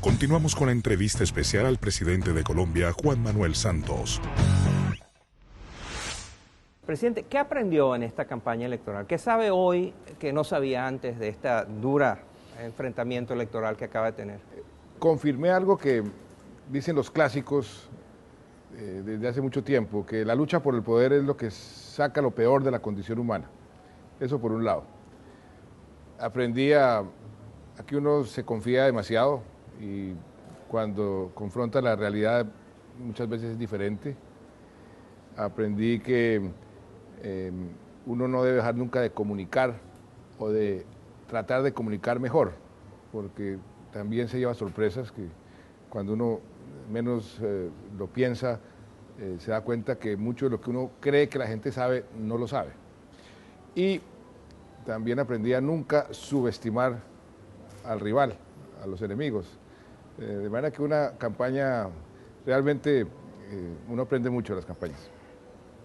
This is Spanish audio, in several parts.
Continuamos con la entrevista especial al presidente de Colombia, Juan Manuel Santos. Presidente, ¿qué aprendió en esta campaña electoral? ¿Qué sabe hoy que no sabía antes de esta dura enfrentamiento electoral que acaba de tener? Confirmé algo que dicen los clásicos desde hace mucho tiempo, que la lucha por el poder es lo que saca lo peor de la condición humana. Eso por un lado. Aprendí a que uno se confía demasiado y cuando confronta la realidad muchas veces es diferente. Aprendí que uno no debe dejar nunca de comunicar o de tratar de comunicar mejor, porque también se lleva sorpresas que cuando uno menos lo piensa, se da cuenta que mucho de lo que uno cree que la gente sabe, no lo sabe. Y también aprendí a nunca subestimar al rival, a los enemigos. De manera que una campaña, realmente uno aprende mucho de las campañas.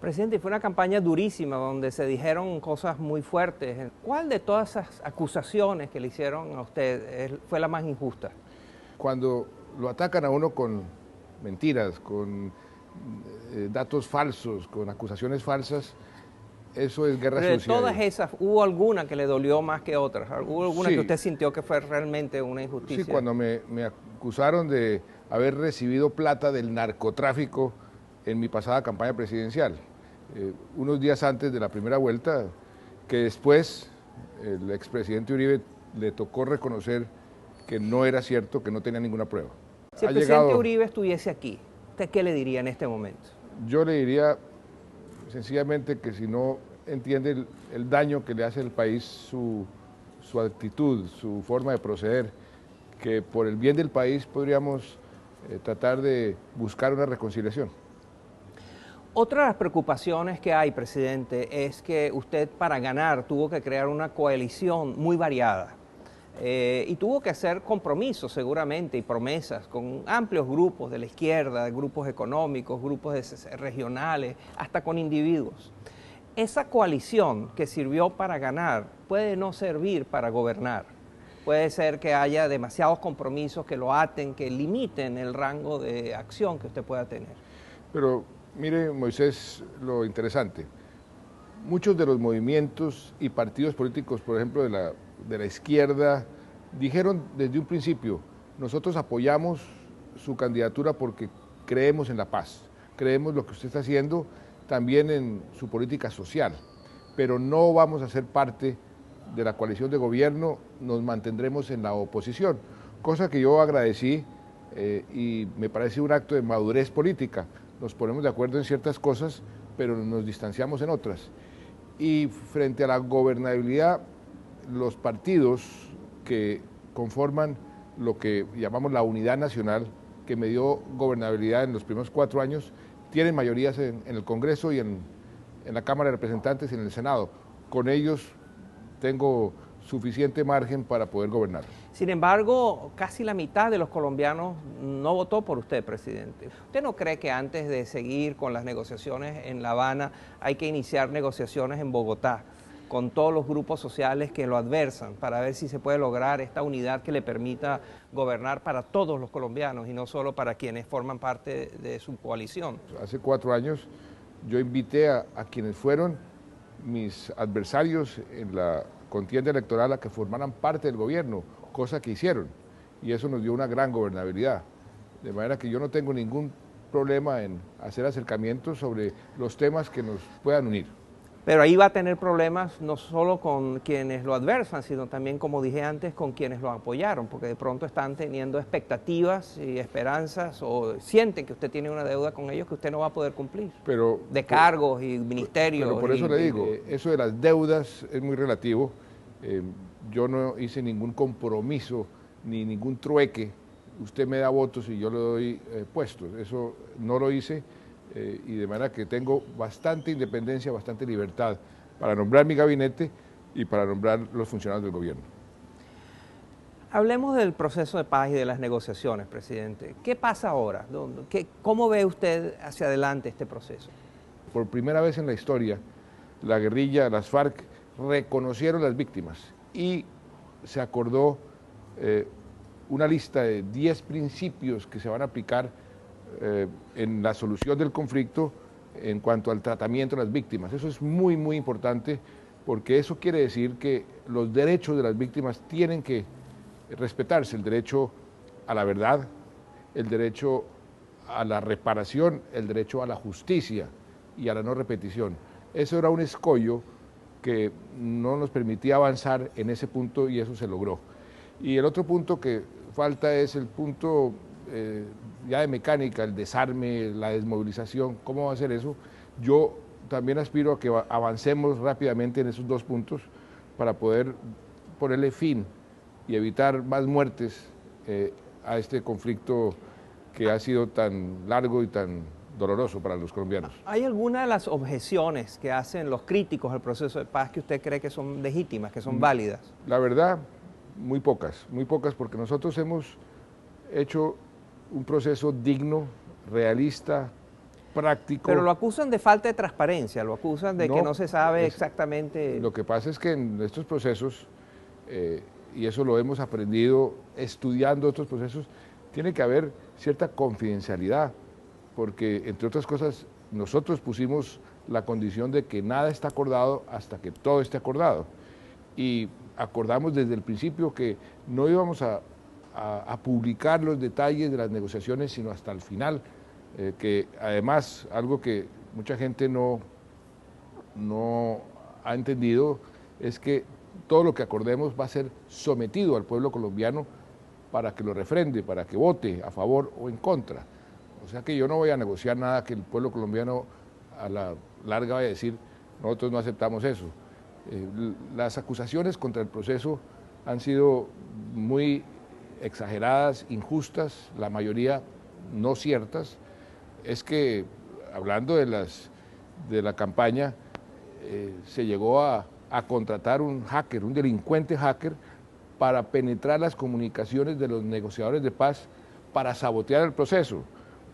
Presidente, fue una campaña durísima donde se dijeron cosas muy fuertes. ¿Cuál de todas esas acusaciones que le hicieron a usted fue la más injusta? Cuando lo atacan a uno con mentiras, con datos falsos, con acusaciones falsas, eso es guerra sucia. Pero de todas esas, ¿hubo alguna que le dolió más que otras? ¿Hubo alguna que usted sintió que fue realmente una injusticia? Sí, cuando me acusaron de haber recibido plata del narcotráfico en mi pasada campaña presidencial, unos días antes de la primera vuelta, que después el expresidente Uribe le tocó reconocer que no era cierto, que no tenía ninguna prueba. Si el presidente Uribe estuviese aquí, ¿usted qué le diría en este momento? Yo le diría sencillamente que si no entiende el daño que le hace al país su actitud, su forma de proceder, que por el bien del país podríamos tratar de buscar una reconciliación. Otra de las preocupaciones que hay, presidente, es que usted para ganar tuvo que crear una coalición muy variada y tuvo que hacer compromisos seguramente y promesas con amplios grupos de la izquierda, grupos económicos, grupos regionales, hasta con individuos. Esa coalición que sirvió para ganar puede no servir para gobernar. Puede ser que haya demasiados compromisos que lo aten, que limiten el rango de acción que usted pueda tener. Pero mire, Moisés, lo interesante. Muchos de los movimientos y partidos políticos, por ejemplo, de la izquierda, dijeron desde un principio, nosotros apoyamos su candidatura porque creemos en la paz, creemos lo que usted está haciendo, también en su política social, pero no vamos a ser parte de la coalición de gobierno, nos mantendremos en la oposición, cosa que yo agradecí y me parece un acto de madurez política. Nos ponemos de acuerdo en ciertas cosas, pero nos distanciamos en otras. Y frente a la gobernabilidad, los partidos que conforman lo que llamamos la unidad nacional, que me dio gobernabilidad en los primeros 4 años, tienen mayorías en el Congreso y en la Cámara de Representantes y en el Senado. Con ellos tengo suficiente margen para poder gobernar. Sin embargo, casi la mitad de los colombianos no votó por usted, presidente. ¿Usted no cree que antes de seguir con las negociaciones en La Habana hay que iniciar negociaciones en Bogotá con todos los grupos sociales que lo adversan para ver si se puede lograr esta unidad que le permita gobernar para todos los colombianos y no solo para quienes forman parte de su coalición? Hace 4 años yo invité a quienes fueron mis adversarios en la contienda electoral a que formaran parte del gobierno, cosa que hicieron, y eso nos dio una gran gobernabilidad. De manera que yo no tengo ningún problema en hacer acercamientos sobre los temas que nos puedan unir. Pero ahí va a tener problemas no solo con quienes lo adversan, sino también, como dije antes, con quienes lo apoyaron, porque de pronto están teniendo expectativas y esperanzas o sienten que usted tiene una deuda con ellos que usted no va a poder cumplir, de cargos y ministerios. Pero por eso le digo, eso de las deudas es muy relativo. Yo no hice ningún compromiso ni ningún trueque. Usted me da votos y yo le doy puestos. Eso no lo hice. Y de manera que tengo bastante independencia, bastante libertad para nombrar mi gabinete y para nombrar los funcionarios del gobierno. Hablemos del proceso de paz y de las negociaciones, presidente. ¿Qué pasa ahora? ¿Cómo ve usted hacia adelante este proceso? Por primera vez en la historia, la guerrilla, las FARC, reconocieron las víctimas y se acordó una lista de 10 principios que se van a aplicar en la solución del conflicto en cuanto al tratamiento de las víctimas. Eso es muy, muy importante, porque eso quiere decir que los derechos de las víctimas tienen que respetarse, el derecho a la verdad, el derecho a la reparación, el derecho a la justicia y a la no repetición. Eso era un escollo que no nos permitía avanzar en ese punto y eso se logró. Y el otro punto que falta es el punto ya de mecánica, el desarme, la desmovilización. ¿Cómo va a ser eso? Yo también aspiro a que avancemos rápidamente en esos dos puntos para poder ponerle fin y evitar más muertes a este conflicto que ha sido tan largo y tan doloroso para los colombianos. ¿Hay alguna de las objeciones que hacen los críticos al proceso de paz que usted cree que son legítimas, que son válidas? La verdad, muy pocas porque nosotros hemos hecho un proceso digno, realista, práctico. Pero lo acusan de falta de transparencia, lo acusan de que no se sabe exactamente. Lo que pasa es que en estos procesos, y eso lo hemos aprendido estudiando otros procesos, tiene que haber cierta confidencialidad, porque entre otras cosas nosotros pusimos la condición de que nada está acordado hasta que todo esté acordado. Y acordamos desde el principio que no íbamos a publicar los detalles de las negociaciones, sino hasta el final, que además algo que mucha gente no ha entendido es que todo lo que acordemos va a ser sometido al pueblo colombiano para que lo refrende, para que vote a favor o en contra. O sea que yo no voy a negociar nada que el pueblo colombiano a la larga vaya a decir, nosotros no aceptamos eso. Las acusaciones contra el proceso han sido muy exageradas, injustas, la mayoría no ciertas. Es que, hablando de la campaña, se llegó a contratar un hacker, un delincuente hacker, para penetrar las comunicaciones de los negociadores de paz para sabotear el proceso.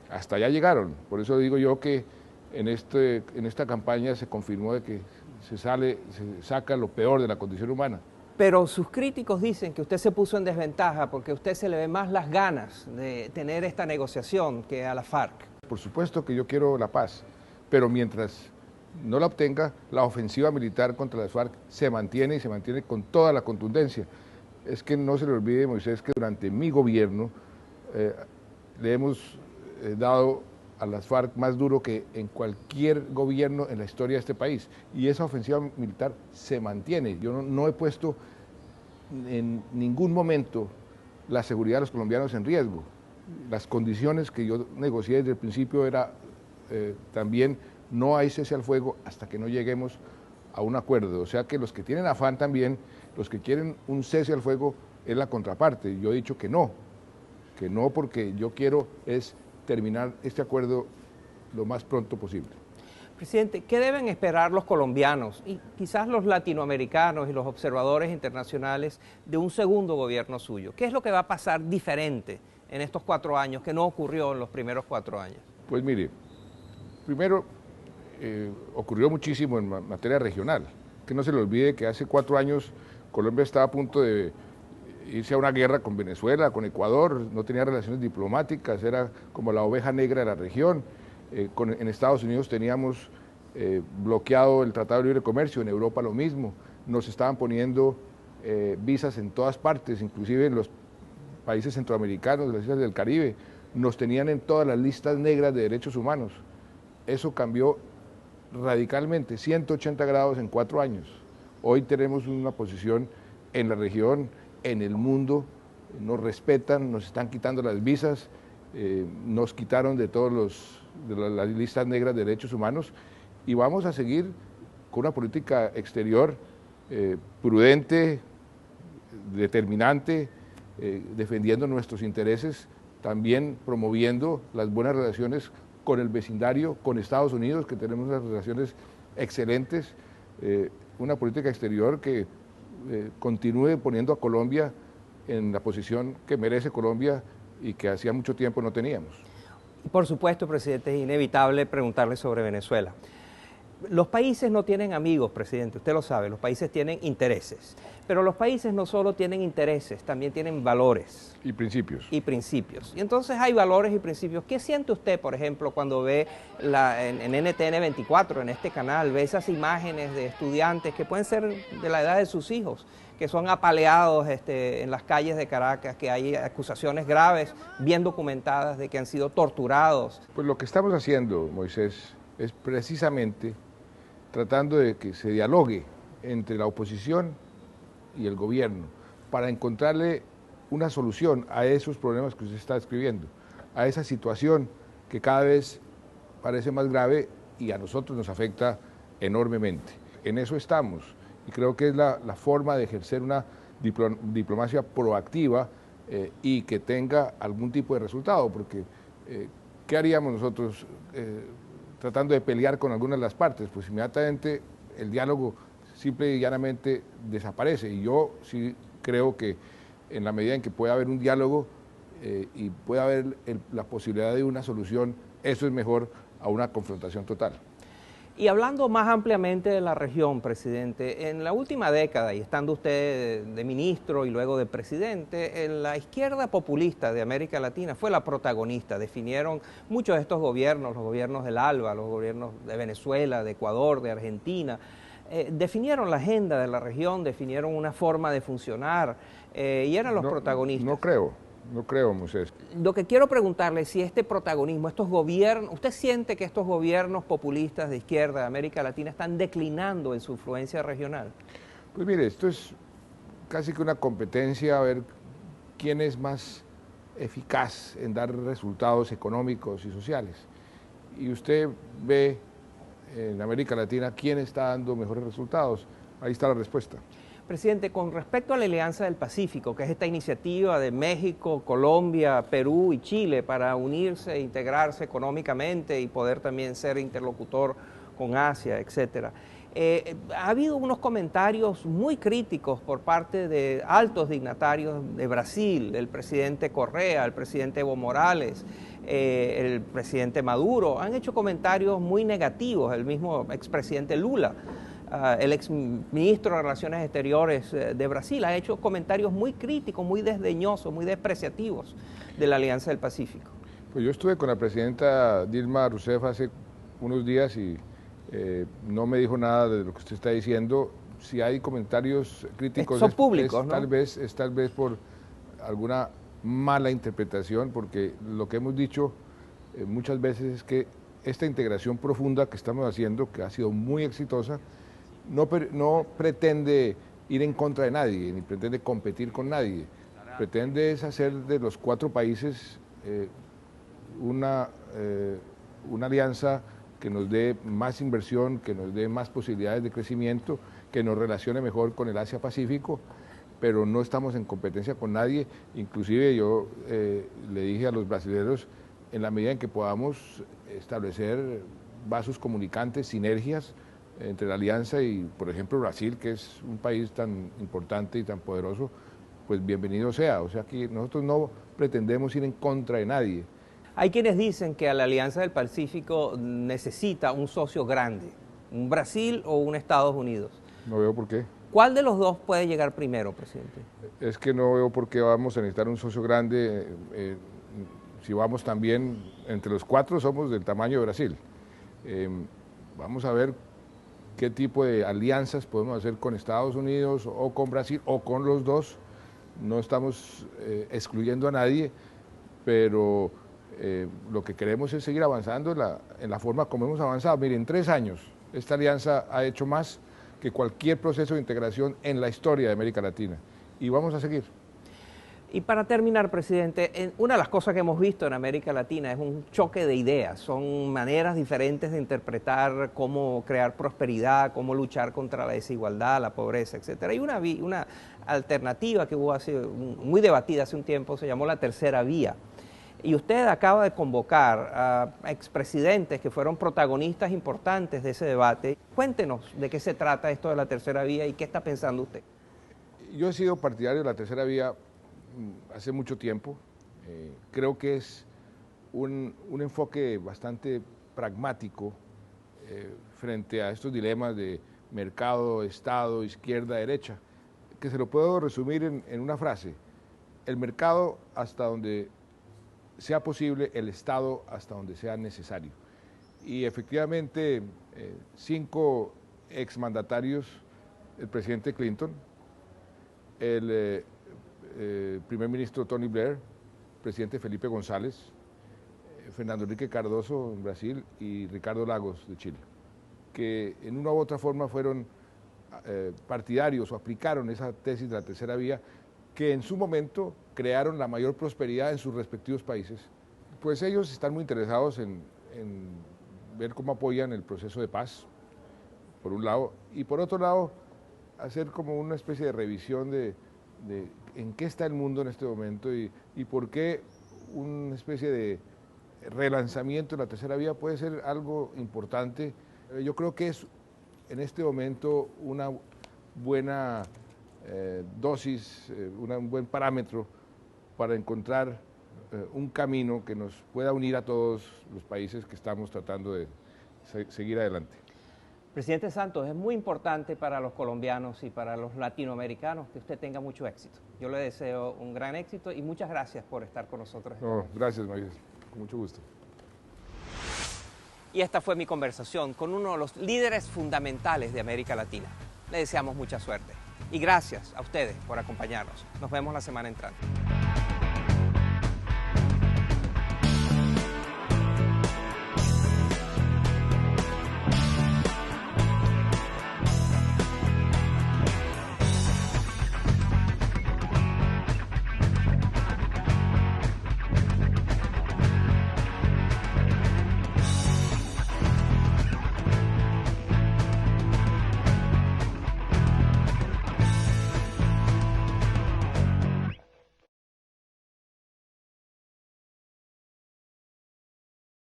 Hasta allá llegaron. Por eso digo yo que en esta campaña se confirmó de que se saca lo peor de la condición humana. Pero sus críticos dicen que usted se puso en desventaja porque a usted se le ve más las ganas de tener esta negociación que a la FARC. Por supuesto que yo quiero la paz, pero mientras no la obtenga, la ofensiva militar contra las FARC se mantiene y se mantiene con toda la contundencia. Es que no se le olvide, Moisés, que durante mi gobierno le hemos dado a las FARC más duro que en cualquier gobierno en la historia de este país. Y esa ofensiva militar se mantiene. Yo no he puesto en ningún momento la seguridad de los colombianos en riesgo. Las condiciones que yo negocié desde el principio era también no hay cese al fuego hasta que no lleguemos a un acuerdo. O sea que los que tienen afán también, los que quieren un cese al fuego, es la contraparte. Yo he dicho que no porque yo quiero es terminar este acuerdo lo más pronto posible. Presidente, ¿qué deben esperar los colombianos y quizás los latinoamericanos y los observadores internacionales de un segundo gobierno suyo? ¿Qué es lo que va a pasar diferente en estos 4 años que no ocurrió en los primeros 4 años? Pues mire, primero ocurrió muchísimo en materia regional. Que no se le olvide que hace 4 años Colombia estaba a punto de irse a una guerra con Venezuela, con Ecuador, no tenía relaciones diplomáticas, era como la oveja negra de la región. En Estados Unidos teníamos bloqueado el Tratado de Libre Comercio, en Europa lo mismo, nos estaban poniendo visas en todas partes, inclusive en los países centroamericanos, las islas del Caribe, nos tenían en todas las listas negras de derechos humanos. Eso cambió radicalmente, 180 grados en 4 años. Hoy tenemos una posición en la región, en el mundo, nos respetan, nos están quitando las visas, nos quitaron de las listas negras de derechos humanos y vamos a seguir con una política exterior prudente, determinante, defendiendo nuestros intereses, también promoviendo las buenas relaciones con el vecindario, con Estados Unidos, que tenemos unas relaciones excelentes, una política exterior que continúe poniendo a Colombia en la posición que merece Colombia y que hacía mucho tiempo no teníamos. Y por supuesto, presidente, es inevitable preguntarle sobre Venezuela. Los países no tienen amigos, presidente, usted lo sabe, los países tienen intereses. Pero los países no solo tienen intereses, también tienen valores. Y principios. Y principios. Y entonces hay valores y principios. ¿Qué siente usted, por ejemplo, cuando ve en NTN 24, en este canal, ve esas imágenes de estudiantes que pueden ser de la edad de sus hijos, que son apaleados en las calles de Caracas, que hay acusaciones graves, bien documentadas, de que han sido torturados? Pues lo que estamos haciendo, Moisés, es precisamente tratando de que se dialogue entre la oposición y el gobierno para encontrarle una solución a esos problemas que usted está describiendo, a esa situación que cada vez parece más grave y a nosotros nos afecta enormemente. En eso estamos y creo que es la forma de ejercer una diplomacia proactiva y que tenga algún tipo de resultado, porque ¿qué haríamos nosotros tratando de pelear con algunas de las partes? Pues inmediatamente el diálogo simple y llanamente desaparece. Y yo sí creo que en la medida en que pueda haber un diálogo y pueda haber la posibilidad de una solución, eso es mejor a una confrontación total. Y hablando más ampliamente de la región, presidente, en la última década, y estando usted de ministro y luego de presidente, la izquierda populista de América Latina fue la protagonista. Definieron muchos de estos gobiernos, los gobiernos del ALBA, los gobiernos de Venezuela, de Ecuador, de Argentina, definieron la agenda de la región, definieron una forma de funcionar y eran los protagonistas. No creo, Moisés. Lo que quiero preguntarle es si este protagonismo, estos gobiernos, ¿usted siente que estos gobiernos populistas de izquierda de América Latina están declinando en su influencia regional? Pues mire, esto es casi que una competencia a ver quién es más eficaz en dar resultados económicos y sociales. Y usted ve en América Latina quién está dando mejores resultados. Ahí está la respuesta. Presidente, con respecto a la Alianza del Pacífico, que es esta iniciativa de México, Colombia, Perú y Chile para unirse e integrarse económicamente y poder también ser interlocutor con Asia, etcétera. Ha habido unos comentarios muy críticos por parte de altos dignatarios de Brasil, el presidente Correa, el presidente Evo Morales, el presidente Maduro. Han hecho comentarios muy negativos, el mismo expresidente Lula. El exministro de Relaciones Exteriores de Brasil ha hecho comentarios muy críticos, muy desdeñosos, muy despreciativos de la Alianza del Pacífico. Pues yo estuve con la presidenta Dilma Rousseff hace unos días y no me dijo nada de lo que usted está diciendo. Si hay comentarios críticos, son públicos, ¿no? Tal vez por alguna mala interpretación, porque lo que hemos dicho muchas veces es que esta integración profunda que estamos haciendo, que ha sido muy exitosa, no pretende ir en contra de nadie, ni pretende competir con nadie. Pretende es hacer de los 4 países una alianza que nos dé más inversión, que nos dé más posibilidades de crecimiento, que nos relacione mejor con el Asia-Pacífico, pero no estamos en competencia con nadie. Inclusive yo le dije a los brasileños, en la medida en que podamos establecer vasos comunicantes, sinergias entre la alianza y, por ejemplo, Brasil, que es un país tan importante y tan poderoso, pues bienvenido sea. O sea que nosotros no pretendemos ir en contra de nadie. Hay quienes dicen que a la Alianza del Pacífico necesita un socio grande, un Brasil o un Estados Unidos. No veo por qué. ¿Cuál de los dos puede llegar primero, presidente? Es que no veo por qué vamos a necesitar un socio grande. Si vamos también, entre los 4 somos del tamaño de Brasil. Vamos a ver qué tipo de alianzas podemos hacer con Estados Unidos o con Brasil o con los dos. No estamos excluyendo a nadie, pero lo que queremos es seguir avanzando en la forma como hemos avanzado. Miren, en 3 años esta alianza ha hecho más que cualquier proceso de integración en la historia de América Latina y vamos a seguir. Y para terminar, presidente, una de las cosas que hemos visto en América Latina es un choque de ideas, son maneras diferentes de interpretar cómo crear prosperidad, cómo luchar contra la desigualdad, la pobreza, etcétera. Hay una alternativa que hubo muy debatida hace un tiempo, se llamó la tercera vía. Y usted acaba de convocar a expresidentes que fueron protagonistas importantes de ese debate. Cuéntenos de qué se trata esto de la tercera vía y qué está pensando usted. Yo he sido partidario de la tercera vía hace mucho tiempo. Creo que es un enfoque bastante pragmático frente a estos dilemas de mercado, Estado, izquierda, derecha, que se lo puedo resumir en una frase: el mercado hasta donde sea posible, el Estado hasta donde sea necesario. Y efectivamente, 5 exmandatarios, el presidente Clinton, el primer ministro Tony Blair, presidente Felipe González, Fernando Henrique Cardoso en Brasil y Ricardo Lagos de Chile, que en una u otra forma fueron partidarios o aplicaron esa tesis de la tercera vía, que en su momento crearon la mayor prosperidad en sus respectivos países. Pues ellos están muy interesados en ver cómo apoyan el proceso de paz, por un lado, y por otro lado, hacer como una especie de revisión de en qué está el mundo en este momento y por qué una especie de relanzamiento de la tercera vía puede ser algo importante. Yo creo que es en este momento una buena dosis, un buen parámetro para encontrar un camino que nos pueda unir a todos los países que estamos tratando de seguir adelante. Presidente Santos, es muy importante para los colombianos y para los latinoamericanos que usted tenga mucho éxito. Yo le deseo un gran éxito y muchas gracias por estar con nosotros. No, gracias, María, con mucho gusto. Y esta fue mi conversación con uno de los líderes fundamentales de América Latina. Le deseamos mucha suerte. Y gracias a ustedes por acompañarnos. Nos vemos la semana entrante.